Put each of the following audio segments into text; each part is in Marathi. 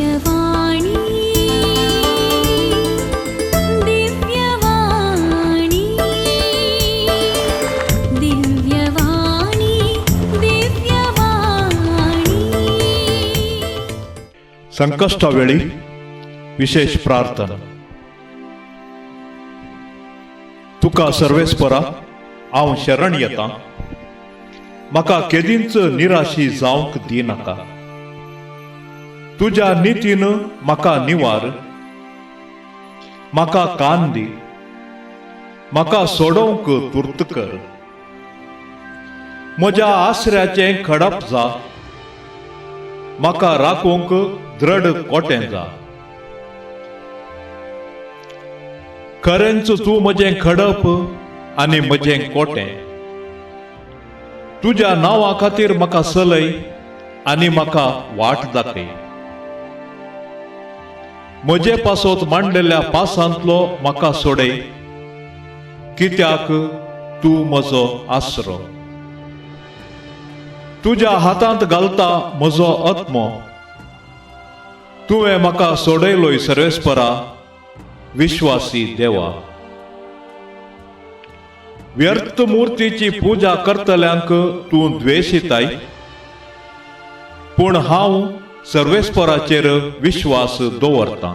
दिव्यवाणी दिव्यवाणी दिव्यवाणी दिव्यवाणी. संकष्टावेळी विशेष प्रार्थना. तुका सर्वेस्परा हांव शरण येता. म्हाका केदींच निराशी जावंक दिनाका. तुज्या नितीन म्हाका निवार. म्हाका कान दी. म्हाका सोडोवंक तुर्त कर. म्हज्या आसऱ्याचें खडप जा. म्हाका राखूंक दृढ कोटें जा. खरेंच तूं म्हजें खडप आनी म्हजें कोटें. तुज्या नांवा खातीर म्हाका चलय आनी म्हाका वाट दाखय. म्हजे पासत मांडलेल्या पासांतलो म्हाका सोडय, कित्याक तूं म्हजो आसरो. तुज्या हातांत घालता म्हजो आत्मो. तुवें म्हाका सोडयलोय सर्वेस्परा, विश्वासी देवा. व्यर्थ मुर्तीची पुजा करतल्यांक तूं द्वेषिताय, पूण हांव सर्वेस्पराचेर विश्वास दवरतां.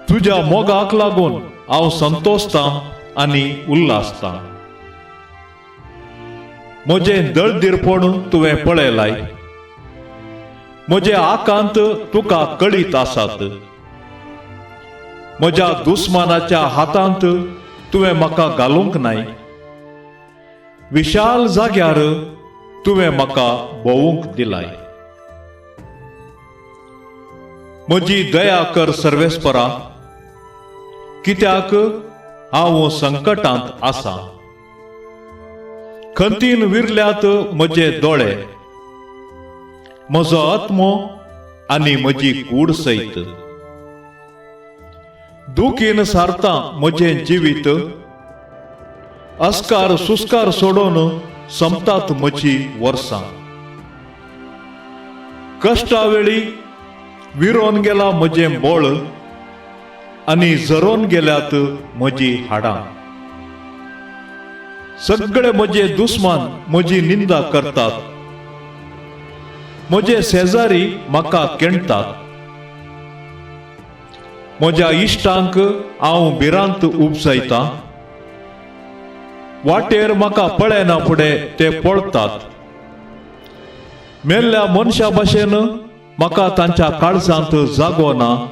तुज्या मोगाक लागून हांव संतोसतां आनी उल्हासतां. म्हजें दळदिरपण तुवें पळयलाय. म्हजे आकांत तुका कळीत आसात. म्हज्या दुस्मानाच्या हातांत तुवें म्हाका घालूंक नाय. विशाल जाग्यार तुवें म्हाका भोवूंक दिलाय. म्हजी दया कर सर्वेस्परा, कित्याक हांव संकटांत आसां. खंतीन विरल्यात म्हजे दोळे, म्हजो आत्मो आनी म्हजी कूड सयत. दुखीन सारता म्हजें जिवीत. अस्कार सुस्कार सोडून संपतात म्हजी वर्सां. कश्टावेळी विरोन गेला म्हजें बोळ आनी झरोन गेल्यात म्हजी हाडां. सगळे म्हजे दुस्मान म्हजी निंदा करतात. म्हजे शेजारी म्हाका केणतात. म्हज्या इश्टांक हांव भिरांत उपसयतां. वाटेर म्हाका पळयना फुडें ते पळतात. मेल्ल्या मनशा भाशेन म्हाका तांच्या काळजांत जागो ना.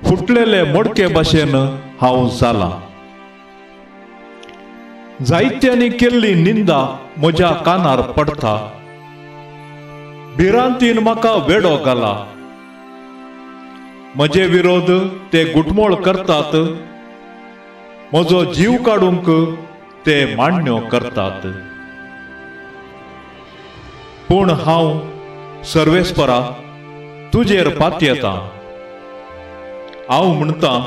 फुटलेले मडके भाशेन हांव जालां. जायत्यांनी केल्ली निंदा म्हज्या कानार पडटा. भिरांतीन म्हाका वेडो घाला. म्हजे विरोध ते गुटमोळ करतात. म्हजो जीव काडूंक ते मांडण्यो करतात. पूण हांव सर्वेस्परा तुजेर पातयेतां. हांव म्हणटां,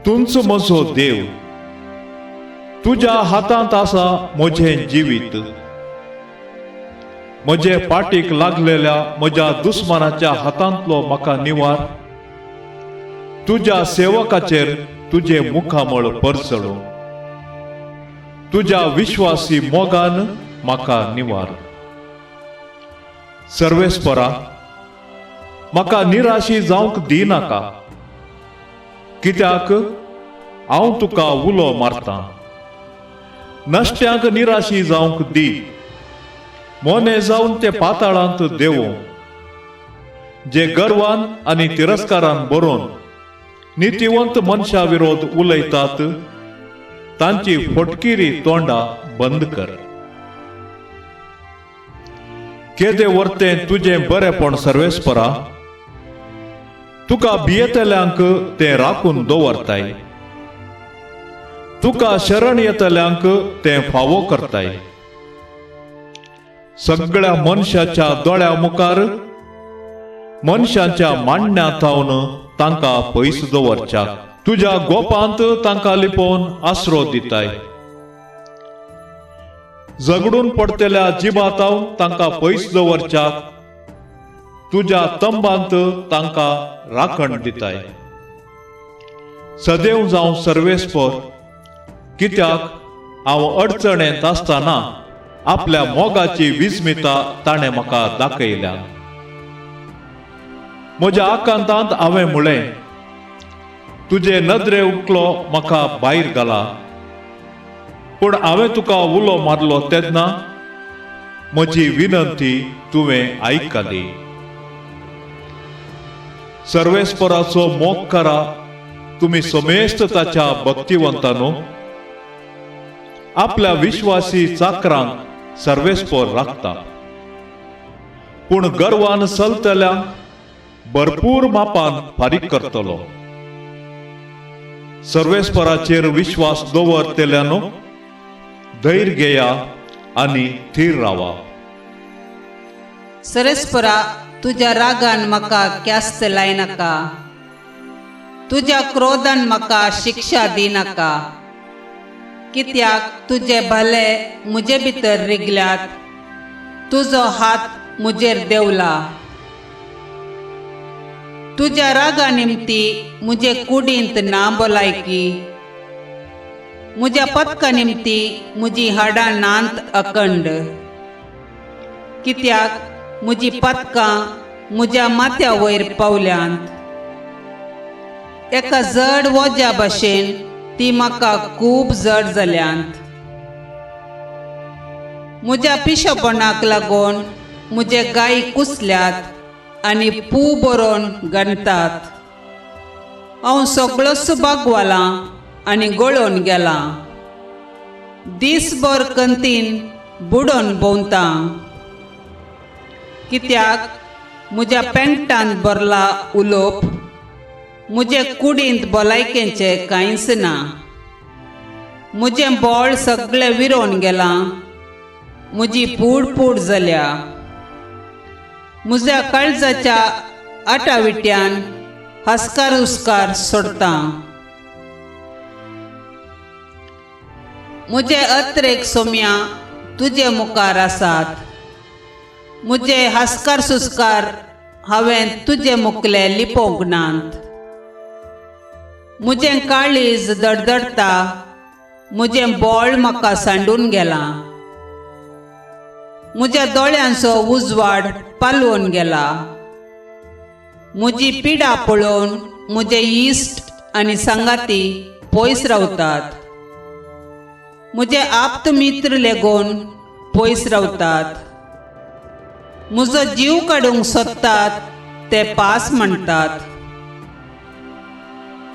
तूंच म्हजो देव. तुज्या हातांत आसा म्हजें जिवीत. म्हजे पाटीक लागलेल्या म्हज्या दुस्मानाच्या हातांतलो म्हाका निवार. तुज्या सेवकाचेर तुजे मुखामळ परसळो. तुज्या विश्वासी मोगान म्हाका निवार. सर्वेस्परा, म्हाका निराशी जावंक दिनाका, कित्याक हांव तुका उलो मारतां. नश्ट्यांक निराशी जावंक दी. मोने जावन ते पाताळांत देवो. जे गर्वान आनी तिरस्कारान बरोवन नितिवंत मनशा विरोध उलयतात, तांची फटकिरी तोंडां बंद कर. केदे वर्तें तुजें बरेपण सर्वेस्परा. तुका भियेतल्यांक ते राखून दवरताय. तुका शरण येतल्यांक ते फावो करताय. सगळ्या मनशाच्या दोळ्या मुखार मनशांच्या मांडण्या थावन तांकां पयस दवरच्याक. तुज्या गोपांत तांकां लिपोवन आसरो दिताय. झगडून पडतेल्या जिबाताव तांकां पयस दवरच्याक तुज्या तंबांत तांकां राखण दिताय. सदैव जावं सर्वेस्पर, कित्याक हांव अडचणेंत आसतना आपल्या मोगाची विस्मिता ताणें म्हाका दाखयल्या. म्हज्या आकांतांत हांवें म्हळें, तुजे नदरे उकलो म्हाका भायर घाला. पूण हांवें तुका उलो मारलो तेन्ना म्हजी विनंती तुवें आयकली. सर्वेस्पराचो मोग करा, तुमी समेस्त ताच्या भक्तिवंतांनो. आपल्या विश्वासी चाकरांक सर्वेस्पर राखता, पूण गर्वान चलतल्या भरपूर मापान फारीक करतलो. सर्वेस्पराचेर विश्वास दवरतेल्यानो धैर्य घेया आनी थीर रावा. सर्वेस्परा, तुज्या रागान म्हाका क्यास्त लायनाका. तुज्या क्रोधान म्हाका शिक्षा दिनाका. कित्याक तुजे भले म्हजे भितर रिगल्यात. तुजो हात म्हजेर देवला. तुज्या रागा निमती म्हजे कुडींत ना भलायकी. म्हज्या पथका निमती म्हजी हाडां नांत अखंड. कित्याक म्हजी पथकां म्हज्या माथ्या वयर पावल्यांत. एका जड वोज्या भाशेन ती म्हाका खूब जड जाल्यांत. म्हज्या पिशेपणाक लागून म्हजे गायी कुसल्यात आनी पू बरोवन गणतात. हांव सगळोच बागवालां आनी गळोवन गेलां. दीसभर कंतीन बुडोवन भोंवतां. कित्याक म्हज्या पेंगटांत भरला उलोप. म्हजे कुडींत भलायकेचें कांयच ना. म्हजें बोळ सगळें विरोवन गेलां. म्हजी पूड जाल्या. म्हज्या काळजाच्या आटाविट्यान हस्कार हुस्कार सोडटा. म्हजे अत्रेक सोम्या तुजे मुखार आसात. म्हजे हस्कार सुस्कार हांवें तुजे मुखले लिपोवंक नात. म्हजें काळीज दडदडटा. म्हजें बोळ म्हाका सांडून गेलां. म्हज्या दोळ्यांचो उजवाड पालवून गेला. म्हजी पिडा पळोवन म्हजे इश्ट आनी सांगाती पयस रावतात. म्हजे आप्त मित्र लेगून पयस रावतात. म्हजो जीव काडूंक सोदतात ते पास म्हणटात.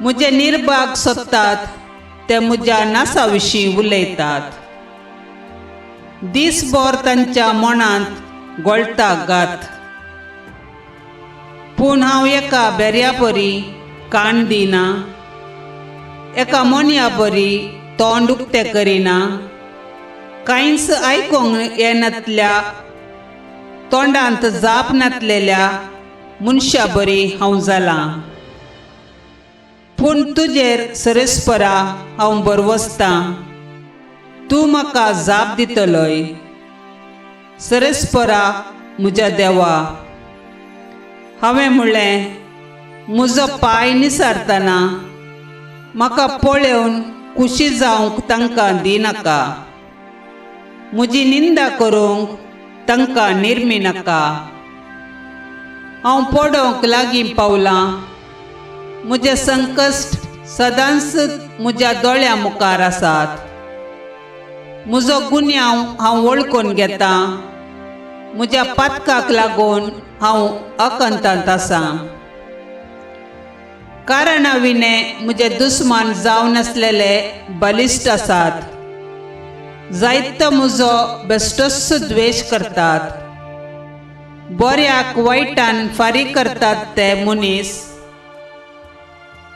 म्हजे निर्भाग सोदतात ते म्हज्या नासा विशीं उलयतात. दीसभर तांच्या मनांत गळटा गात. पूण हांव एका बेऱ्या बरी कान दिना. एका मोनया बरी तोंड उक्तें करिना. कांयच आयकूंक येनातल्या तोंडांत जाप नातलेल्या मनशा बरी हांव जालां. पूण तुजेर सर्वेस्परा हांव बरवसतां. तूं म्हाका जाप दितलोय. सर्वेस्परा म्हज्या देवा, हांवें म्हणलें, म्हजो पांय निसारतना म्हाका पळोवन खुशी जावंक तांकां दिनाका. म्हजी निंदा करूंक तांकां निर्मी नाका. हांव पडोवंक लागीं पावलां. म्हजे संकश्ट सदांच म्हज्या दोळ्यां मुखार आसात. म्हजो गुन्यांव हांव वळखून घेतां. म्हज्या पातकाक लागून हांव अकंतांत आसां. कारणा विने म्हजे दुस्मान जावन आसलेले बलिश्ट आसात. जायतो म्हजो बेश्टोच द्वेश करतात. बऱ्याक वायटान फारीक करतात ते मनीस.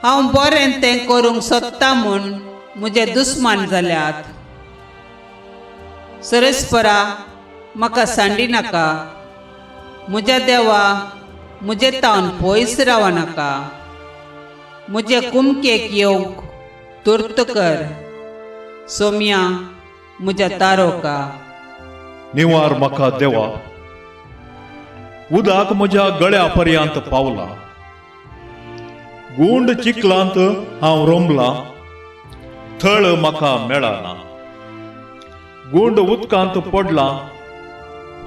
हांव बरें तें करूंक सोदतां म्हूण म्हजे दुस्मान जाल्यात. सर्वेस्परा, म्हाका सांडिनाका. म्हज्या देवा, म्हजे तावन पयस रावनाका. म्हजे कुमकेक येवंक तुर्त कर. सोम्या, म्हज्या तारोका. निवार म्हाका देवा. उदक म्हज्या गळ्या पर्यंत पावला. गुंड चिखलांत हांव रोंबला, थळ म्हाका मेळना. गुंड उदकांत पडला,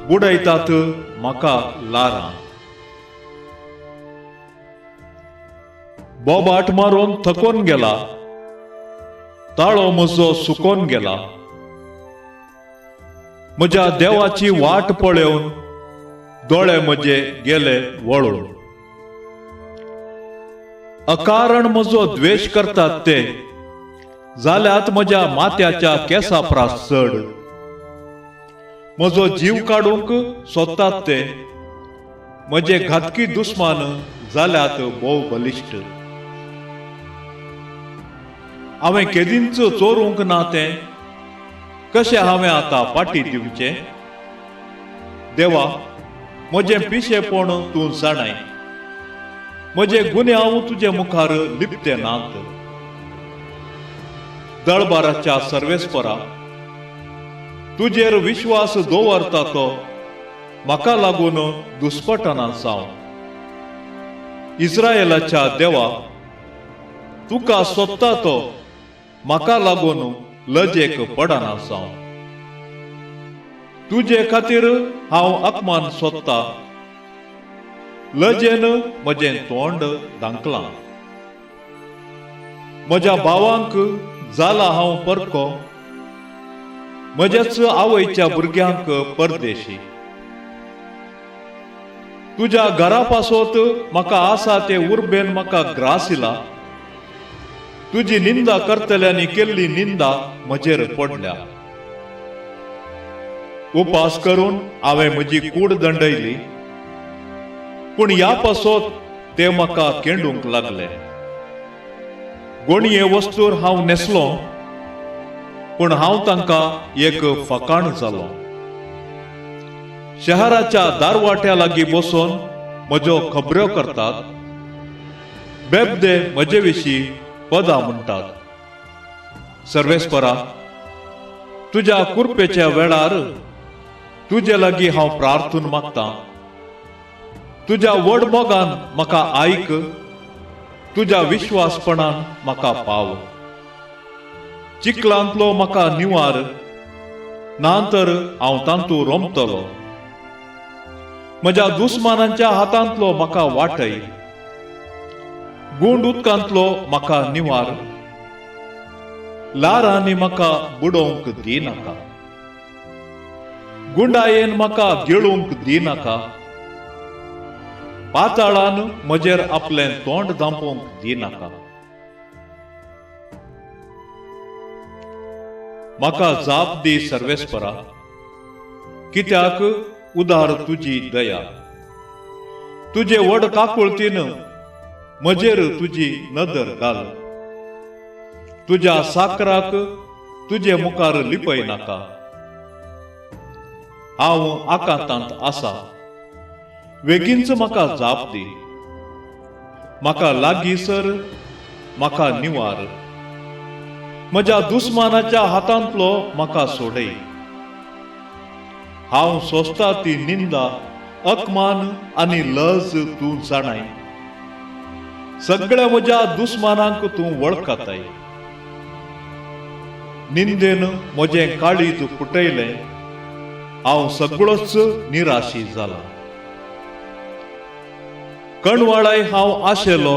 बुडयतात म्हाका लारां. बोबाट मारून थकोन गेला, ताळो म्हजो सुकोन गेला. म्हज्या देवाची वाट पळोवन दोळे म्हजे गेले वळून. अकारण म्हजो द्वेश करतात ते जाल्यात म्हज्या माथ्याच्या केंसा प्रास चड. म्हजो जीव काडूंक सोदतात ते म्हजे घातकी दुस्मान जाल्यात भोव बलिश्ट. हांवें केदींच चोरूंक ना तें कशें हांवें आतां पाटी दिवचें. देवा, म्हजें पिशेपण तूं जाणाय. म्हजे गुन्हे हांव तुजे मुखार लिपते नात. दळबाराच्या सर्वेस्परा, तुजेर विश्वास दवरता तो म्हाका लागून दुस्पटना जावं. इस्रायेलाच्या देवा, तुका सोदता तो म्हाका लागून लजेक पडना जावं. तुजे खातीर हांव अपमान सोदता, लजेन म्हजें तोंड धांकलां. म्हज्या भावांक जाला हांव परको, म्हजेच आवयच्या भुरग्यांक परदेशी. तुज्या घरा पासोत म्हाका आसा ते उर्बेन म्हाका ग्रासिला. तुजी निंदा करतल्यांनी केल्ली निंदा म्हजेर पडल्या. उपास करून हांवें म्हजी कूड दंडयली, पूण ह्या पासोत ते म्हाका केंडूंक लागले. गोणये वस्तूर हांव नेसलो, पूण हांव तांकां एक फकाण जालो. शहराच्या दारवाट्या लागीं बसून म्हज्यो खबऱ्यो करतात. बेबदे म्हजे विशीं पदां म्हणटात. सर्वेस्परा, तुज्या कुरपेच्या वेळार तुजे लागीं हांव प्रार्थून मागतां. तुज्या व्हड मोगान म्हाका आयक, तुज्या विश्वासपणान म्हाका पाव. चिखलांतलो म्हाका निवार, नांतर हांव तांतू रोमतलो. म्हज्या दुस्मानांच्या हातांतलो म्हाका वाटय. गुंड उदकांतलो म्हाका निवार, लारांनी म्हाका बुडोवंक दिनाका. गुंडायेन म्हाका गिळूंक दिनाका. पाताळान म्हजेर आपलें तोंड धांपोवंक दिनाका. म्हाका जाप दी सर्वेस्परा, कित्याक उदार तुजी दया. तुजे व्हड काकुळतीन म्हजेर तुजी नदर घाल. तुज्या साकराक तुजे मुखार लिपय नाका. हांव आकांतांत आसा, बेगीनच म्हाका जाप दी. म्हाका लागीं सर, म्हाका निवार. म्हज्या दुस्मानाच्या हातांतलो म्हाका सोडय. हांव सोंसता ती निंदा, अपमान आनी लज तूं जाणाय. सगळ्या म्हज्या दुस्मानांक तूं वळखताय. निंदेन म्हजें काळीज फुटयलें, हांव सगळोच निराशी जाला. कणवाळाय हांव आशेलो,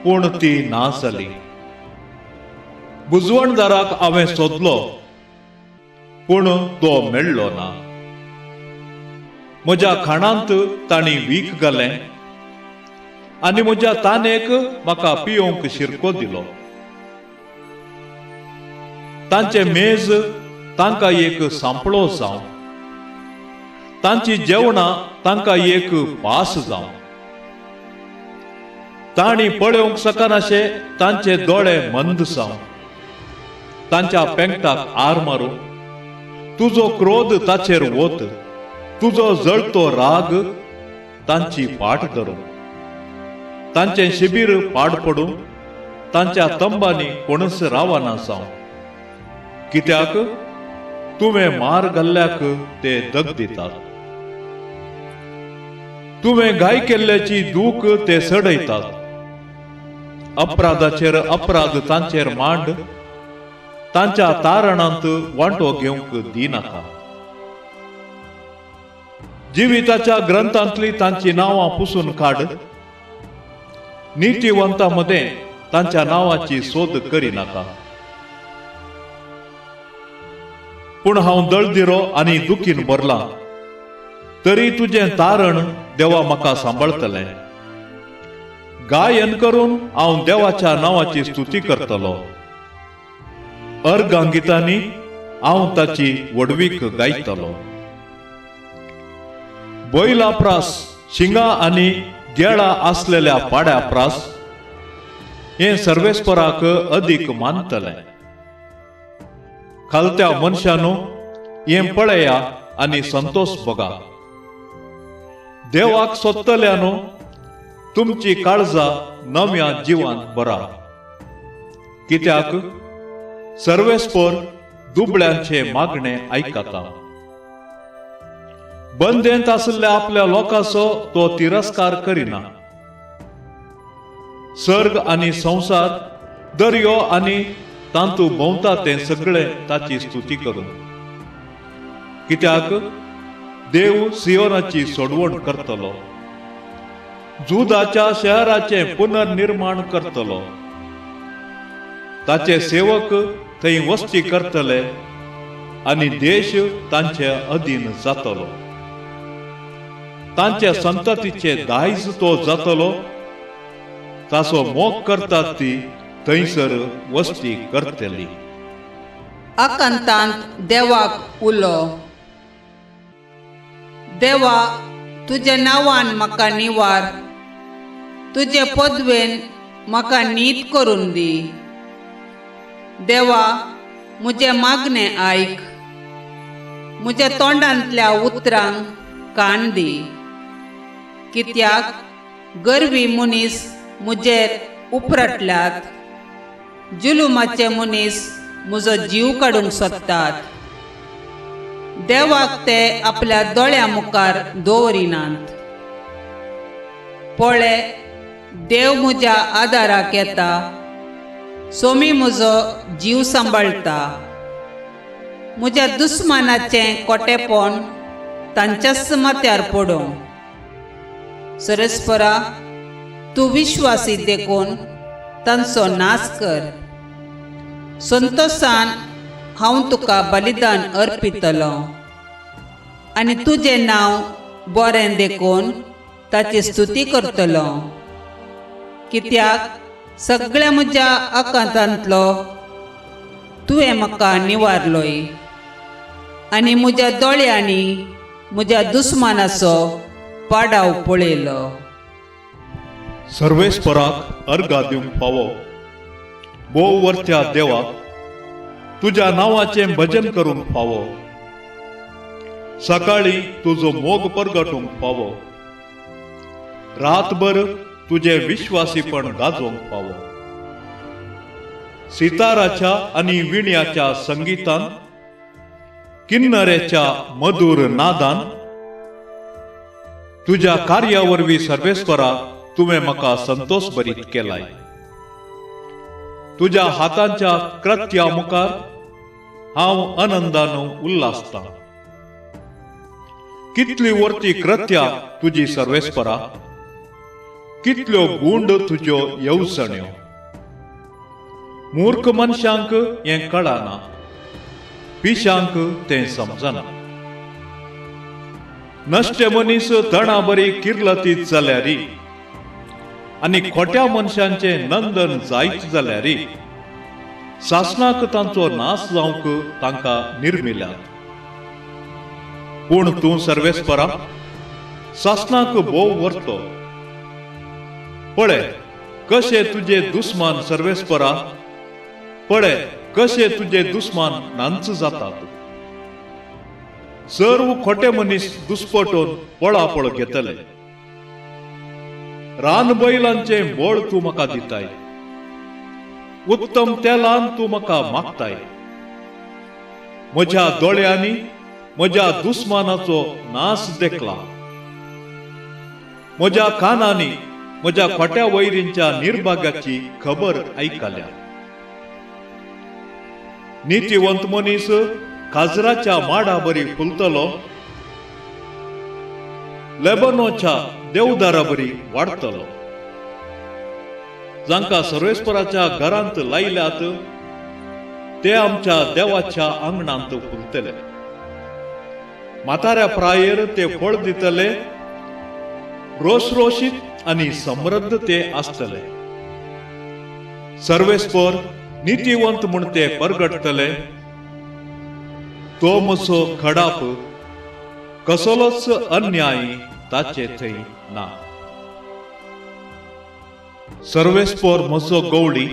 पूण ती ना जाली. बुजवणदाराक हांवें सोदलो, पूण तो मेळ्ळो ना. म्हज्या खाणांत तांणी वीख घालें आनी म्हज्या तानेक म्हाका पियोवंक शिरको दिलो. तांचे मेज तांकां एक सांपळो जावं, तांची जेवणां तांकां एक पास जावं. तांणी पळोवंक शकनाशे तांचे दोळे मंद जावं. तांच्या पेंगटाक आर मारूं, तुजो क्रोध ताचेर वत. तुजो जळतो राग तांची पाट धरूं. तांचें शिबीर पाड पडूं, तांच्या तंबांनी कोणच रावना जावं. कित्याक तुवें मार घाल्ल्याक ते दग दितात. तुवें घाय केल्ल्याची दूख ते सडयतात. अपराधाचेर अपराध तांचेर मांड, तांच्या तारणांत वांटो घेवंक दिनाका. जिविताच्या ग्रंथांतली तांची नांवां पुसून काड. नितीवंतां मदें तांच्या नांवाची सोद करिनाका. पूण हांव दळदिरो आनी दुखीन भरलां, तरी तुजें तारण देवा म्हाका सांबाळटलें. गायन करून हांव देवाच्या नांवाची स्तुती करतलों. अर्गांगितांनी हांव ताची वडवीक गायतलों. बैला प्रास, शिंगां आनी गेळां आसलेल्या पाड्या प्रास हें सर्वेस्पराक अदीक मानतलें. खालत्या मनशांनो, हें पळया आनी संतोष बगा. देवाक सोदतल्यानो, तुमची काळजां नव्या जिवांत भरा. कित्याक सर्वेस्पर दुबळ्यांचे मागणे आयकता. बंदेंत आसलेल्या आपल्या लोकांचो तो तिरस्कार करिना. सर्ग आनी संसार, दर्यो आनी तांतू भोंवता तें सगळें ताची स्तुती करून. कित्याक देव सियोनाची सोडवण करतलो. जुदाच्या शहराचें पुनर्निर्माण करतलो. ताचे सेवक थंय वस्ती करतले आनी देश तांचे अधीन जातलो. तांचे संततीचे दायज तो जातलो. ताचो मोग करतात ती थंयसर वस्ती करतली. अकंतांत देवाक उलो. देवा, तुज्या नांवान म्हाका निवार. तुजे पदवेन म्हाका नीत करून दी. देवा, म्हजे मागणे आयक. म्हज्या तोंडांतल्या उतरांक कान दी. कित्याक गर्वी मनीस म्हजेर उपरटल्यात. जुलुमाचे मनीस म्हजो जीव काडूंक सोदतात. देवाक ते आपल्या दोळ्या मुखार दवरिनात. पळय, देव म्हज्या आदाराक येता. सोमी म्हजो जीव सांबाळटा. म्हज्या दुस्मानाचें कोटेपण तांच्याच माथ्यार पडों. सरस्परा, तूं विश्वासी देखून तांचो नाश कर. संतोशान हांव तुका बलिदान अर्पितलो आनी तुजें नांव बरें देखून ताची स्तुती करतलो. कित्याक सगळ्या म्हज्या अकांतांतलो तुवें म्हाका निवारलोय आनी म्हज्या दोळ्यांनी म्हज्या दुस्मानाचो पाडाव पळयलो. सर्वेस्पराक अर्घा दिवंक फावो. भोव वर्त्या देवा, तुज्या नांवाचें भजन करूंक फावो. सकाळीं तुजो मोग परगटूंक फावो. रातभर तुजे विश्वासीपण गाजोवंक फावो. सिताराच्या आनी विण्याच्या संगीतान, किन्नरेच्या मधुर नादान तुज्या कार्या वरवीं सर्वेस्परा तुवें म्हाका संतोष भरीत केलाय. तुज्या हातांच्या कृत्या मुखार हांव आनंदान उल्हासतां. कितली वर्ती कृत्या तुजी सर्वेस्परा. कितल्यो गुंड तुज्यो येवसण्यो. मूर्ख मनशांक हें कळना. पिशांक तें समजना. नश्टे मनीस तणा बरी किर्लतीत जाल्यारी आनी खोट्या मनशांचे नंदन जायत जाल्यारी सासणाक तांचो नाश जावंक तांकां निर्मिल्यात. पूण तूं सर्वेस्परा सासणाक भोव व्हरतो. पळय कशे तुजे दुस्मान सर्वेस्परा. पळय कशे तुजे दुस्मान नांच जातात. सर्व खोटे मनीस दुस्पटोन पळापळ घेतले. रानबैलांचे बोळ तूं म्हाका दिताय. उत्तम तेलान तूं म्हाका मागताय. म्हज्या दोळ्यांनी म्हज्या दुस्मानाचो नास देखला. म्हज्या कानांनी म्हज्या खोट्या वैरींच्या निर्भाग्याची खबर ऐकल्या. नितीवंत मनीस काजराच्या माडा बरी फुलतलो, लेबनोच्या देवदारा बरी वाडतलो. जांकां सर्वेस्पराच्या घरांत लायल्यात ते आमच्या देवाच्या आंगणांत फुलतले. म्हाताऱ्या प्रायेर ते फळ दितले, रोसरोशीत आनी समृद्ध ते आसतले. सर्वेस्पर नितीवंत म्हूण ते परगटतले. तो म्हजो खडाप, कसलोच अन्याय ताचे थंय ना. सर्वेस्पर म्हजो गवळी,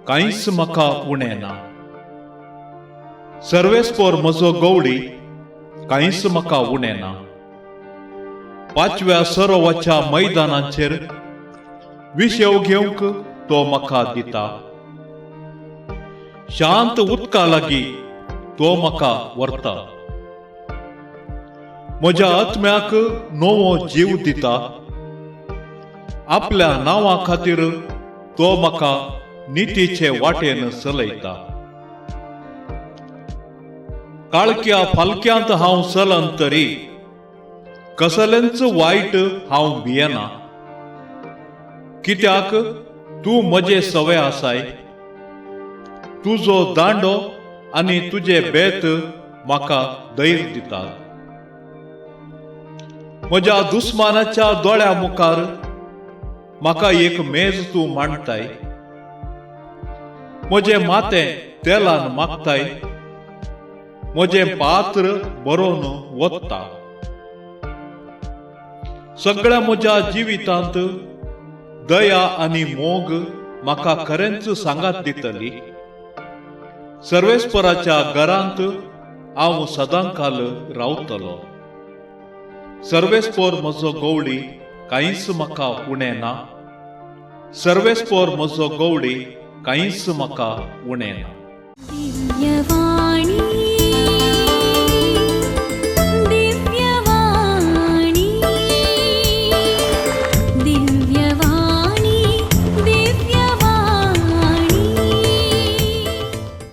कांयच म्हाका उणें ना. सर्वेस्पर म्हजो गवळी, कांयच म्हाका उणें ना. पांचव्या सरोवाच्या मैदानाचेर विशेव घेवंक तो म्हाका दिता. शांत उदका लागीं तो म्हाका व्हरता. म्हज्या आत्म्याक नवो जीव दिता. आपल्या नांवा खातीर तो म्हाका नितीचे वाटेन चलयता. काळक्या फालक्यांत हांव चलन तरी कसलेंच वायट हांव भियेना. कित्याक तूं म्हजे सवे आसाय. तुजो दांडो आनी तुजे बेत म्हाका धैर्य दितात. म्हज्या दुस्मानाच्या दोळ्या मुखार म्हाका एक मेज तूं मांडताय. म्हजें मातें तेलान मागताय. म्हजें पात्र बरोवन वत्ता. सगळ्या म्हज्या जिवितांत दया आनी मोग म्हाका खरेंच सांगात दितली. सर्वेस्पराच्या घरांत हांव सदांकाल रावतलो. सर्वेस्पर म्हजो गवळी, कांयच म्हाका उणें ना. सर्वेस्पर म्हजो गवळी, कांयच म्हाका उणें ना. दिव्यवाणी